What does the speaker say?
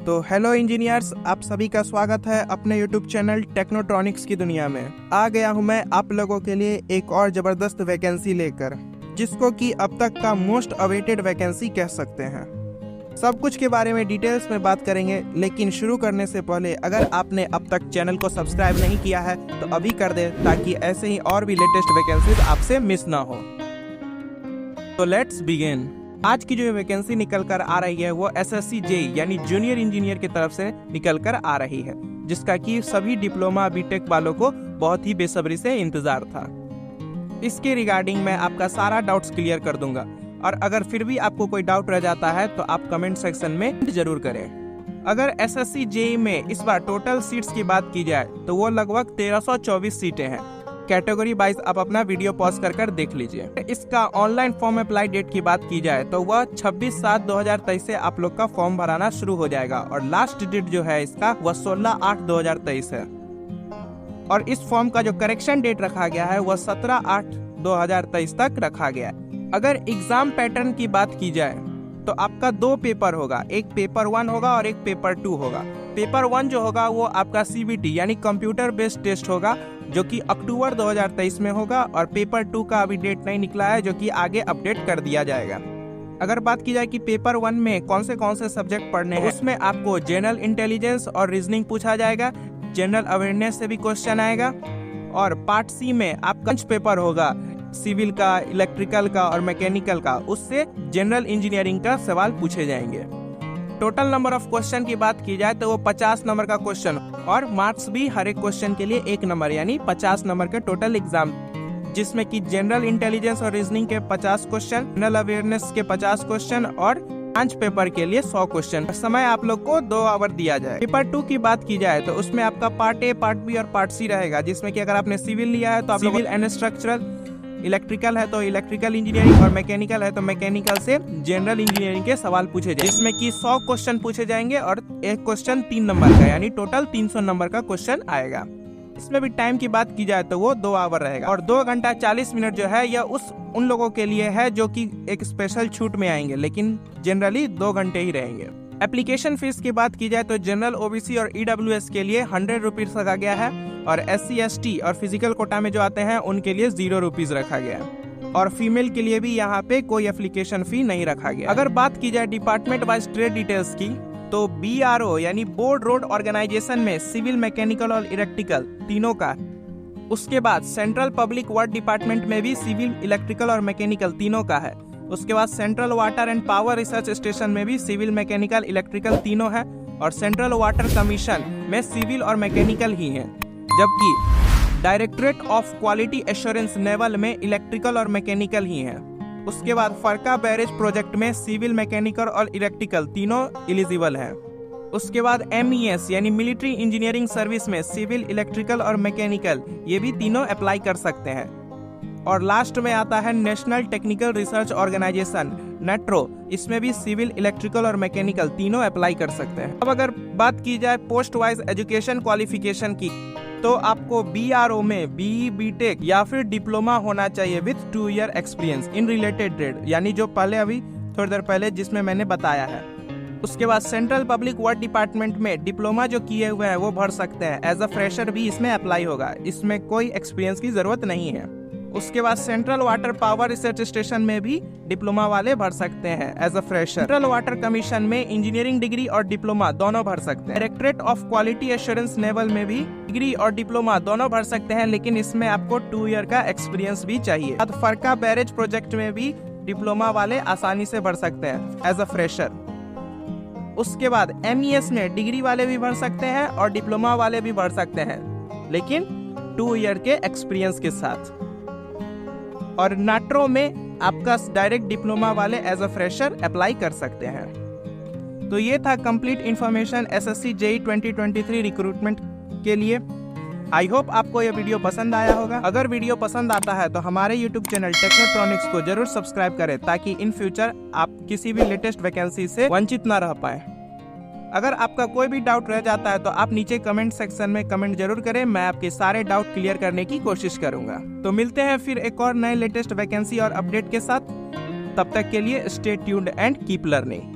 तो hello engineers, आप सभी का स्वागत है अपने यूट्यूब चैनल टेक्नोट्रॉनिक्स की दुनिया में। आ गया हूं मैं आप लोगों के लिए एक और जबरदस्त वैकेंसी लेकर, जिसको कि अब तक का मोस्ट अवेटेड वैकेंसी कह सकते हैं। सब कुछ के बारे में डिटेल्स में बात करेंगे, लेकिन शुरू करने से पहले अगर आपने अब तक चैनल को सब्सक्राइब नहीं किया है तो अभी कर दे, ताकि ऐसे ही और भी लेटेस्ट वैकेंसीज आपसे मिस ना हो। तो लेट्स बिगिन। आज की जो वैकेंसी निकल कर आ रही है वो एसएससी जेई यानी जूनियर इंजीनियर की तरफ से निकल कर आ रही है, जिसका कि सभी डिप्लोमा बीटेक वालों को बहुत ही बेसब्री से इंतजार था। इसके रिगार्डिंग मैं आपका सारा डाउट्स क्लियर कर दूंगा, और अगर फिर भी आपको कोई डाउट रह जाता है तो आप कमेंट सेक्शन में जरूर करें। अगर एसएससी जेई में इस बार टोटल सीट्स की बात की जाए तो वो लगभग 1324 सीटें हैं। कैटेगरी वाइज आप अपना वीडियो पॉज कर देख लीजिए। इसका ऑनलाइन फॉर्म अप्लाई डेट की बात की जाए तो वह 26/7/2023 से आप लोग का फॉर्म भराना शुरू हो जाएगा, और लास्ट डेट जो है इसका वह 16/8/2023 है। और इस फॉर्म का जो करेक्शन डेट रखा गया है वह 17/8/2023 तक रखा गया है। अगर एग्जाम पैटर्न की बात की जाए तो आपका 2 पेपर होगा, एक पेपर 1 होगा और एक पेपर 2 होगा। पेपर 1 जो होगा वो आपका सीबीटी यानी कंप्यूटर बेस्ड टेस्ट होगा, जो कि अक्टूबर 2023 में होगा, और पेपर 2 का अभी डेट नहीं निकला है, जो कि आगे अपडेट कर दिया जाएगा। अगर बात की जाए कि पेपर 1 में कौन से सब्जेक्ट पढ़ने हैं, उसमें आपको जनरल इंटेलिजेंस और रीजनिंग पूछा जाएगा, जनरल अवेयरनेस से भी क्वेश्चन आएगा, और पार्ट सी में आपका 5 पेपर होगा, सिविल का, इलेक्ट्रिकल का और मैकेनिकल का, उससे जनरल इंजीनियरिंग का सवाल पूछे जाएंगे। टोटल नंबर ऑफ क्वेश्चन की बात की जाए तो वो 50 नंबर का क्वेश्चन, और मार्क्स भी हर एक क्वेश्चन के लिए 1 नंबर यानी 50 नंबर के टोटल एग्जाम, जिसमें कि जनरल इंटेलिजेंस और रीजनिंग के 50 क्वेश्चन, जनरल अवेयरनेस के 50 क्वेश्चन और 5 पेपर के लिए 100 क्वेश्चन। समय आप लोग को 2 आवर दिया जाए। पेपर 2 की बात की जाए तो उसमें आपका पार्ट ए, पार्ट बी और पार्ट सी रहेगा, जिसमें कि अगर आपने सिविल लिया है तो आप सिविल एंड स्ट्रक्चरल, इलेक्ट्रिकल है तो इलेक्ट्रिकल इंजीनियरिंग, और मैकेनिकल है तो मैकेनिकल से जनरल इंजीनियरिंग के सवाल पूछे जाएंगे, जिसमें कि 100 क्वेश्चन पूछे जाएंगे और एक क्वेश्चन 3 नंबर का यानी टोटल 300 नंबर का क्वेश्चन आएगा। इसमें भी टाइम की बात की जाए तो वो 2 आवर रहेगा, और 2 घंटा 40 मिनट जो है यह उन लोगों के लिए है जो कि एक स्पेशल छूट में आएंगे, लेकिन जनरली 2 घंटे ही रहेंगे। एप्लीकेशन फीस की बात की जाए तो जनरल, ओबीसी और ईडब्ल्यूएस के लिए 100 रुपीज रखा गया है, और SC ST और फिजिकल कोटा में जो आते हैं उनके लिए 0 रुपीज रखा गया है, और फीमेल के लिए भी यहाँ पे कोई एप्लीकेशन फी नहीं रखा गया। अगर बात की जाए डिपार्टमेंट वाइज ट्रेड डिटेल्स की तो BRO यानी बोर्ड रोड ऑर्गेनाइजेशन में सिविल, मैकेनिकल और इलेक्ट्रिकल तीनों का। उसके बाद सेंट्रल पब्लिक वर्क डिपार्टमेंट में भी सिविल, इलेक्ट्रिकल और मैकेनिकल तीनों का है। उसके बाद central water and power research station में भी सिविल, मैकेनिकल, इलेक्ट्रिकल तीनों है, और सेंट्रल वाटर कमीशन में सिविल और मैकेनिकल ही है, जबकि directorate of quality assurance naval में इलेक्ट्रिकल और मैकेनिकल ही है। उसके बाद फरका बैरेज प्रोजेक्ट में सिविल, मैकेनिकल और इलेक्ट्रिकल तीनों एलिजिबल है। उसके बाद MES यानी मिलिट्री इंजीनियरिंग सर्विस में सिविल, इलेक्ट्रिकल और मैकेनिकल, ये भी तीनों अप्लाई कर सकते हैं। और लास्ट में आता है national technical research organization NTRO, इसमें भी सिविल, इलेक्ट्रिकल और मैकेनिकल तीनों अप्लाई कर सकते हैं। अब अगर बात की जाए पोस्ट वाइज एजुकेशन क्वालिफिकेशन की तो आपको BRO में BE, BTech या फिर डिप्लोमा होना चाहिए with 2 year experience in related trade, यानी जो पहले अभी थोड़ी देर पहले जिसमें मैंने बताया है। उसके बाद सेंट्रल पब्लिक वर्क डिपार्टमेंट में डिप्लोमा जो किए हुए हैं वो भर सकते हैं, एज अ फ्रेशर भी इसमें अप्लाई होगा, इसमें कोई एक्सपीरियंस की जरूरत नहीं है। उसके बाद central water power research station में भी डिप्लोमा वाले भर सकते हैं as a fresher. Central water commission में इंजीनियरिंग डिग्री और डिप्लोमा दोनों भर सकते हैं। Directorate of quality assurance naval में भी डिग्री और डिप्लोमा दोनों भर सकते हैं, लेकिन इसमें आपको 2 ईयर का एक्सपीरियंस भी चाहिए। फरका बैरेज प्रोजेक्ट में भी डिप्लोमा वाले आसानी से भर सकते हैं एज अ फ्रेशर। उसके बाद MES में डिग्री वाले भी भर सकते हैं और डिप्लोमा वाले भी भर सकते हैं, लेकिन 2 ईयर के एक्सपीरियंस के साथ। और नाट्रो में आपका डायरेक्ट डिप्लोमा वाले एज अ फ्रेशर अप्लाई कर सकते हैं। तो ये था complete information SSC JEE 2023 recruitment के लिए। आई होप आपको ये वीडियो पसंद आया होगा। अगर वीडियो पसंद आता है तो हमारे यूट्यूब चैनल टेक्नोट्रॉनिक्स को जरूर सब्सक्राइब करें, ताकि इन फ्यूचर आप किसी भी लेटेस्ट वैकेंसी से वंचित ना रह पाए। अगर आपका कोई भी डाउट रह जाता है तो आप नीचे कमेंट सेक्शन में कमेंट जरूर करें, मैं आपके सारे डाउट क्लियर करने की कोशिश करूंगा। तो मिलते हैं फिर एक और नए लेटेस्ट वैकेंसी और अपडेट के साथ। तब तक के लिए stay tuned and keep learning.